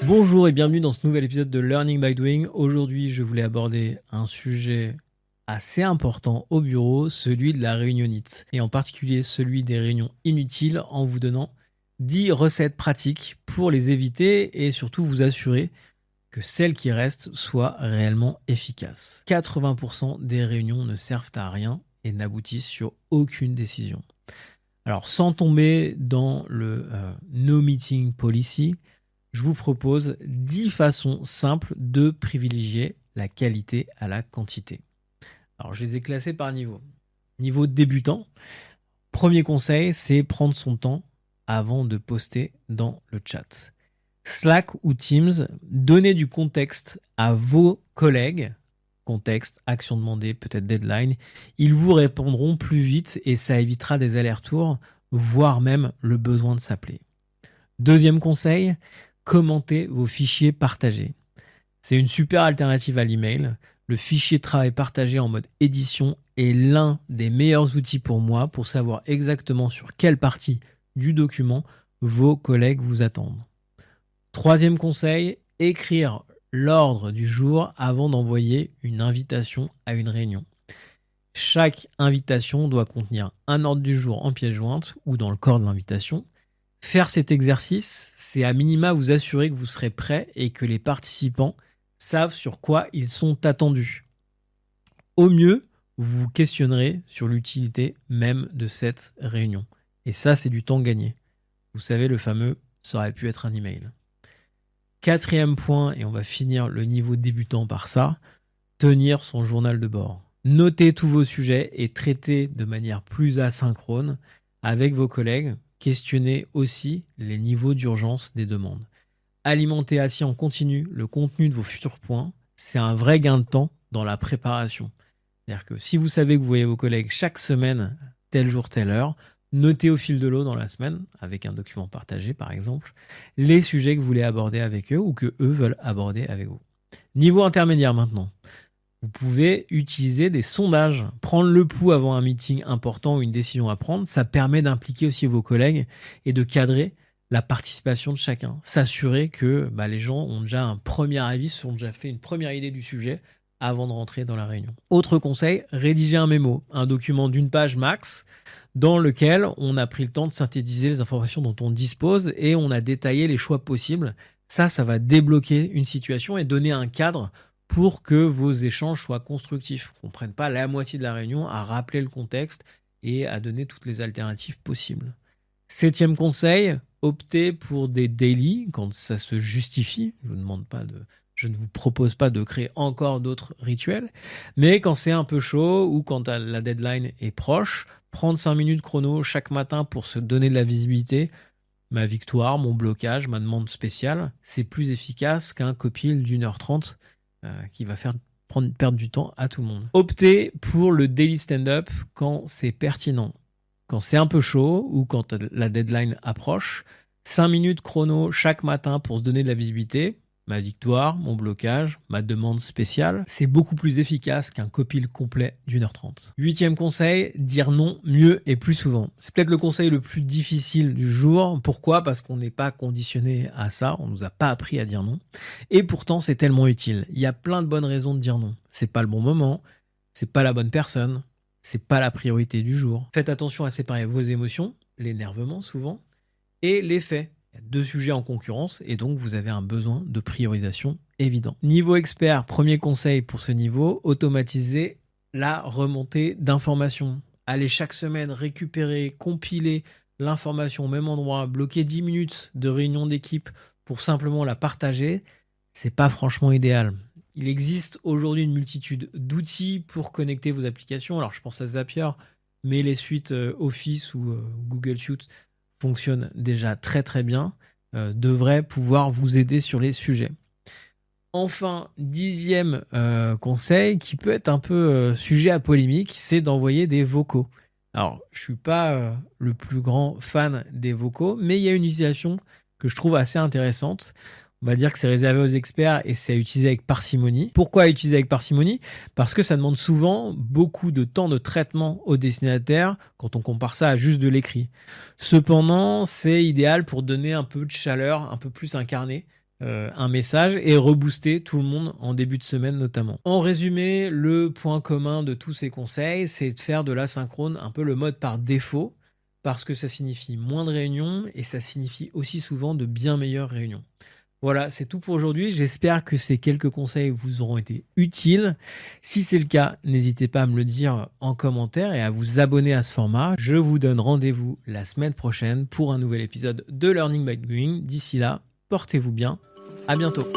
Bonjour et bienvenue dans ce nouvel épisode de Learning by Doing. Aujourd'hui, je voulais aborder un sujet assez important au bureau, celui de la réunionnite, et en particulier celui des réunions inutiles, en vous donnant 10 recettes pratiques pour les éviter et surtout vous assurer que celles qui restent soient réellement efficaces. 80% des réunions ne servent à rien et n'aboutissent sur aucune décision. Alors, sans tomber dans le no meeting policy, je vous propose 10 façons simples de privilégier la qualité à la quantité. Alors, je les ai classés par niveau. Niveau débutant, premier conseil, c'est prendre son temps avant de poster dans le chat. Slack ou Teams, donnez du contexte à vos collègues. Contexte, action demandée, peut-être deadline. Ils vous répondront plus vite et ça évitera des allers-retours, voire même le besoin de s'appeler. Deuxième conseil, commentez vos fichiers partagés. C'est une super alternative à l'email. Le fichier de travail partagé en mode édition est l'un des meilleurs outils pour moi pour savoir exactement sur quelle partie du document vos collègues vous attendent. Troisième conseil, écrire l'ordre du jour avant d'envoyer une invitation à une réunion. Chaque invitation doit contenir un ordre du jour en pièce jointe ou dans le corps de l'invitation. Faire cet exercice, c'est à minima vous assurer que vous serez prêt et que les participants savent sur quoi ils sont attendus. Au mieux, vous vous questionnerez sur l'utilité même de cette réunion. Et ça, c'est du temps gagné. Vous savez, le fameux « ça aurait pu être un email ». Quatrième point, et on va finir le niveau débutant par ça, tenir son journal de bord. Notez tous vos sujets et traitez de manière plus asynchrone avec vos collègues. Questionnez aussi les niveaux d'urgence des demandes. Alimentez ainsi en continu le contenu de vos futurs points. C'est un vrai gain de temps dans la préparation. C'est-à-dire que si vous savez que vous voyez vos collègues chaque semaine, tel jour, telle heure, notez au fil de l'eau dans la semaine, avec un document partagé par exemple, les sujets que vous voulez aborder avec eux ou que eux veulent aborder avec vous. Niveau intermédiaire maintenant. Vous pouvez utiliser des sondages, prendre le pouls avant un meeting important ou une décision à prendre. Ça permet d'impliquer aussi vos collègues et de cadrer la participation de chacun. S'assurer que les gens ont déjà un premier avis, ont déjà fait une première idée du sujet avant de rentrer dans la réunion. Autre conseil, rédiger un mémo, un document d'une page max dans lequel on a pris le temps de synthétiser les informations dont on dispose et on a détaillé les choix possibles. Ça va débloquer une situation et donner un cadre pour que vos échanges soient constructifs. Qu'on ne prenne pas la moitié de la réunion à rappeler le contexte et à donner toutes les alternatives possibles. Septième conseil, optez pour des daily quand ça se justifie. Je ne vous propose pas de créer encore d'autres rituels, mais quand c'est un peu chaud ou quand la deadline est proche, prendre 5 minutes chrono chaque matin pour se donner de la visibilité, ma victoire, mon blocage, ma demande spéciale, c'est plus efficace qu'un copil d'1h30 qui va perdre du temps à tout le monde. Optez pour le daily stand-up quand c'est pertinent. Quand c'est un peu chaud ou quand la deadline approche, 5 minutes chrono chaque matin pour se donner de la visibilité, ma victoire, mon blocage, ma demande spéciale, c'est beaucoup plus efficace qu'un copil complet d'1h30. Huitième conseil, dire non mieux et plus souvent. C'est peut-être le conseil le plus difficile du jour. Pourquoi ? Parce qu'on n'est pas conditionné à ça, on ne nous a pas appris à dire non. Et pourtant, c'est tellement utile. Il y a plein de bonnes raisons de dire non. C'est pas le bon moment, c'est pas la bonne personne, c'est pas la priorité du jour. Faites attention à séparer vos émotions, l'énervement souvent, et les faits. Il y a 2 sujets en concurrence et donc vous avez un besoin de priorisation évident. Niveau expert, premier conseil pour ce niveau, automatiser la remontée d'informations. Allez chaque semaine récupérer, compiler l'information au même endroit, bloquer 10 minutes de réunion d'équipe pour simplement la partager, c'est pas franchement idéal. Il existe aujourd'hui une multitude d'outils pour connecter vos applications. Alors je pense à Zapier, mais les suites Office ou Google Sheets fonctionne déjà très très bien, devrait pouvoir vous aider sur les sujets. Enfin, 10e conseil, qui peut être un peu sujet à polémique, c'est d'envoyer des vocaux. Alors, je ne suis pas le plus grand fan des vocaux, mais il y a une utilisation que je trouve assez intéressante. On va dire que c'est réservé aux experts et c'est à utiliser avec parcimonie. Pourquoi utiliser avec parcimonie ? Parce que ça demande souvent beaucoup de temps de traitement au destinataire quand on compare ça à juste de l'écrit. Cependant, c'est idéal pour donner un peu de chaleur, un peu plus incarné un message et rebooster tout le monde en début de semaine notamment. En résumé, le point commun de tous ces conseils, c'est de faire de l'asynchrone un peu le mode par défaut, parce que ça signifie moins de réunions et ça signifie aussi souvent de bien meilleures réunions. Voilà, c'est tout pour aujourd'hui. J'espère que ces quelques conseils vous auront été utiles. Si c'est le cas, n'hésitez pas à me le dire en commentaire et à vous abonner à ce format. Je vous donne rendez-vous la semaine prochaine pour un nouvel épisode de Learning by Doing. D'ici là, portez-vous bien. À bientôt.